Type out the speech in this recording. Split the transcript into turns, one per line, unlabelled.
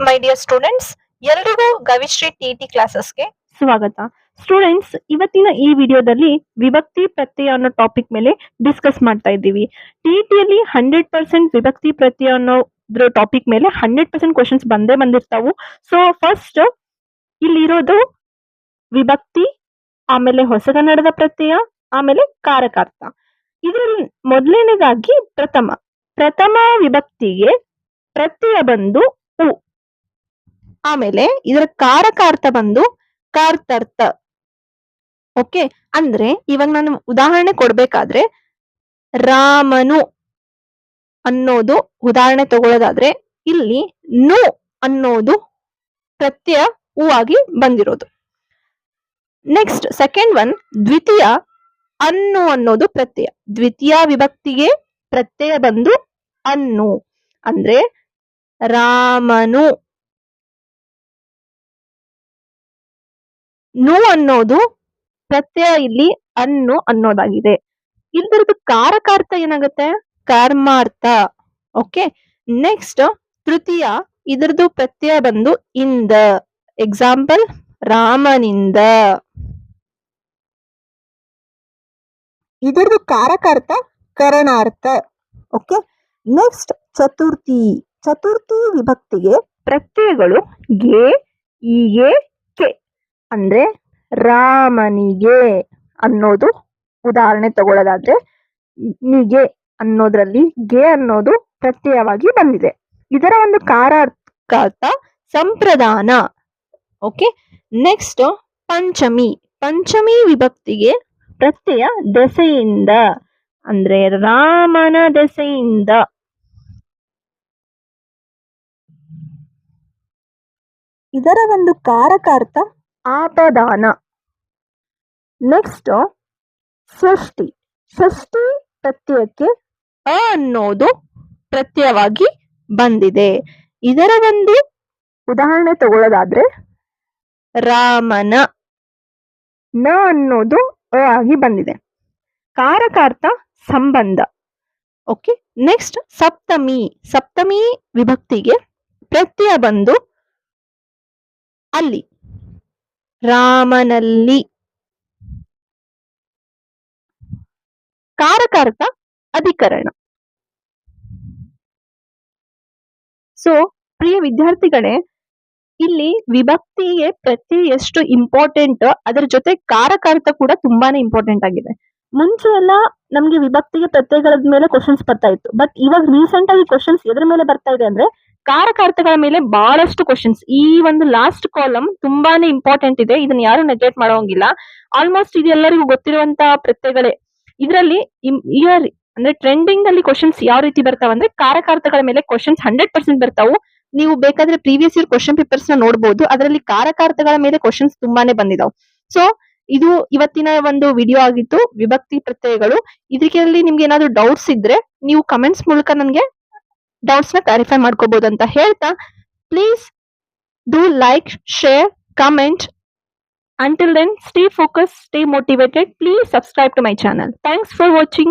My dear students, ಎಲ್ರಿಗೂ Gavishri TT ಕ್ಲಾಸಸ್ಗೆ
ಸ್ವಾಗತ. Students, ಇವತ್ತಿನ ಈ ವಿಡಿಯೋದಲ್ಲಿ ವಿಭಕ್ತಿ ಪ್ರತ್ಯಯ ಅನ್ನೋ ಟಾಪಿಕ್ ಮೇಲೆ ಡಿಸ್ಕಸ್ ಮಾಡ್ತಾ ಇದ್ದೀವಿ. ಟಿಟಿಯಲ್ಲಿ 100% ವಿಭಕ್ತಿ ಪ್ರತ್ಯಯ ಅನ್ನೋದ್ರ ಟಾಪಿಕ್ ಮೇಲೆ 100% ಕ್ವಶನ್ಸ್ ಬಂದೇ ಬಂದಿರ್ತಾವು. ಸೊ ಫಸ್ಟ್ ಇಲ್ಲಿರೋದು ವಿಭಕ್ತಿ, ಆಮೇಲೆ ಹೊಸಗನ್ನಡದ ಪ್ರತ್ಯಯ, ಆಮೇಲೆ ಕಾರಕಾರ್ಥ. ಇದರಲ್ಲಿ ಮೊದಲನೇದಾಗಿ ಪ್ರಥಮ ವಿಭಕ್ತಿಗೆ ಪ್ರತ್ಯಯ ಬಂದು ಉ, ಆಮೇಲೆ ಇದರ ಕಾರಕಾರ್ಥ ಬಂದು ಕಾರ್ತರ್ಥ. ಓಕೆ, ಅಂದ್ರೆ ಇವಾಗ ನಾನು ಉದಾಹರಣೆ ಕೊಡ್ಬೇಕಾದ್ರೆ ರಾಮನು ಅನ್ನೋದು ಉದಾಹರಣೆ ತಗೊಳ್ಳೋದಾದ್ರೆ ಇಲ್ಲಿ ನು ಅನ್ನೋದು ಪ್ರತ್ಯಯ ಉ ಆಗಿ ಬಂದಿರೋದು. ನೆಕ್ಸ್ಟ್ ಸೆಕೆಂಡ್ ಒನ್ ದ್ವಿತೀಯ ಅನ್ನು ಅನ್ನೋದು ಪ್ರತ್ಯಯ. ದ್ವಿತೀಯ ವಿಭಕ್ತಿಗೆ ಪ್ರತ್ಯಯ ಬಂದು ಅನ್ನು, ಅಂದ್ರೆ ರಾಮನು. ನು ಅನ್ನೋದು ಪ್ರತ್ಯಯ ಇಲ್ಲಿ ಅನ್ನು ಅನ್ನೋದಾಗಿದೆ. ಇದರದ್ದು ಕಾರಕಾರ್ಥ ಏನಾಗುತ್ತೆ? ಕರ್ಮಾರ್ಥ. ಓಕೆ, ನೆಕ್ಸ್ಟ್ ತೃತೀಯ, ಇದರದ್ದು ಪ್ರತ್ಯಯ ಬಂದು ಇಂದ. ಎಕ್ಸಾಂಪಲ್ ರಾಮನಿಂದ. ಇದರದ್ದು ಕಾರಕಾರ್ಥ ಕರಣಾರ್ಥ. ಓಕೆ, ನೆಕ್ಸ್ಟ್ ಚತುರ್ಥಿ ವಿಭಕ್ತಿಗೆ ಪ್ರತ್ಯಯಗಳು ಗೆ, ಈಗೆ, ಕೆ. ಅಂದ್ರೆ ರಾಮನಿಗೆ ಅನ್ನೋದು ಉದಾಹರಣೆ ತಗೊಳ್ಳೋದಾದ್ರೆ ನಿಗೆ ಅನ್ನೋದ್ರಲ್ಲಿ ಗೆ ಅನ್ನೋದು ಪ್ರತ್ಯಯವಾಗಿ ಬಂದಿದೆ. ಇದರ ಒಂದು ಕಾರಕಾರ್ಥ ಸಂಪ್ರದಾನ. ಓಕೆ, ನೆಕ್ಸ್ಟ್ ಪಂಚಮಿ ವಿಭಕ್ತಿಗೆ ಪ್ರತ್ಯಯ ದೆಸೆಯಿಂದ, ಅಂದ್ರೆ ರಾಮನ ದೆಸೆಯಿಂದ. ಇದರ ಒಂದು ಕಾರಕಾರ್ಥ ಆಪದಾನ. ನೆಕ್ಸ್ಟ್ ಷಷ್ಠಿ ಪ್ರತ್ಯಯಕ್ಕೆ ಅ ಅನ್ನೋದು ಪ್ರತ್ಯಯವಾಗಿ ಬಂದಿದೆ. ಇದರ ಒಂದು ಉದಾಹರಣೆ ತಗೊಳ್ಳೋದಾದ್ರೆ ರಾಮನ. ನ ಅನ್ನೋದು ಅ ಆಗಿ ಬಂದಿದೆ. ಕಾರಕಾರ್ಥ ಸಂಬಂಧ. ಓಕೆ, ನೆಕ್ಸ್ಟ್ ಸಪ್ತಮಿ ವಿಭಕ್ತಿಗೆ ಪ್ರತ್ಯಯ ಬಂದು ಅಲ್ಲಿ, ರಾಮನಲ್ಲಿ. ಕಾರಕಾರ್ಥ ಅಧಿಕರಣ. ಸೊ ಪ್ರಿಯ ವಿದ್ಯಾರ್ಥಿಗಳೇ, ಇಲ್ಲಿ ವಿಭಕ್ತಿಗೆ ಪ್ರತ್ಯಯ ಎಷ್ಟು ಇಂಪಾರ್ಟೆಂಟ್, ಅದರ ಜೊತೆ ಕಾರಕಾರ್ಥ ಕೂಡ ತುಂಬಾನೇ ಇಂಪಾರ್ಟೆಂಟ್ ಆಗಿದೆ. ಮುಂಚೆ ಎಲ್ಲ ನಮ್ಗೆ ವಿಭಕ್ತಿಗೆ ಪ್ರತ್ಯಯಗಳ ಮೇಲೆ ಕ್ವಶನ್ಸ್ ಬರ್ತಾ ಇತ್ತು. ಬಟ್ ಇವಾಗ ರೀಸೆಂಟ್ ಆಗಿ ಕ್ವಶನ್ಸ್ ಎದ್ರ ಮೇಲೆ ಬರ್ತಾ ಇದೆ ಅಂದ್ರೆ ಕಾರಕಾರ್ಥಗಳ ಮೇಲೆ ಬಹಳಷ್ಟು ಕ್ವಶನ್ಸ್. ಈ ಒಂದು ಲಾಸ್ಟ್ ಕಾಲಮ್ ತುಂಬಾನೇ ಇಂಪಾರ್ಟೆಂಟ್ ಇದೆ, ಇದನ್ನ ಯಾರು ನೆಗ್ಲೆಕ್ಟ್ ಮಾಡೋಂಗಿಲ್ಲ. ಆಲ್ಮೋಸ್ಟ್ ಇದು ಎಲ್ಲರಿಗೂ ಗೊತ್ತಿರುವಂತ ಪ್ರತ್ಯಯಗಳೇ. ಇದರಲ್ಲಿ ಇಯರ್ ಅಂದ್ರೆ ಟ್ರೆಂಡಿಂಗ್ ಅಲ್ಲಿ ಕ್ವಶನ್ಸ್ ಯಾವ ರೀತಿ ಬರ್ತಾವ ಅಂದ್ರೆ ಕಾರಕಾರ್ಥಗಳ ಮೇಲೆ ಕ್ವಶನ್ಸ್ 100% ಬರ್ತಾವು. ನೀವು ಬೇಕಾದ್ರೆ ಪ್ರೀವಿಯಸ್ ಇಯರ್ ಕ್ವಶನ್ ಪೇಪರ್ಸ್ ನ ನೋಡಬಹುದು, ಅದರಲ್ಲಿ ಕಾರಕಾರ್ಥಗಳ ಮೇಲೆ ಕ್ವಶನ್ಸ್ ತುಂಬಾನೇ ಬಂದಿದಾವ್. ಸೊ ಇದು ಇವತ್ತಿನ ಒಂದು ವಿಡಿಯೋ ಆಗಿತ್ತು, ವಿಭಕ್ತಿ ಪ್ರತ್ಯಯಗಳು. ಇದರಲ್ಲಿ ನಿಮ್ಗೆ ಏನಾದ್ರು ಡೌಟ್ಸ್ ಇದ್ರೆ ನೀವು ಕಮೆಂಟ್ಸ್ ಮೂಲಕ ನನಗೆ ಡೌಟ್ಸ್ ನ ಕ್ಲಾರಿಫೈ ಮಾಡ್ಕೋಬಹುದು ಅಂತ ಹೇಳ್ತಾ, please do like, share, comment. Until then, stay focused, stay motivated. Please subscribe to my channel. Thanks for watching.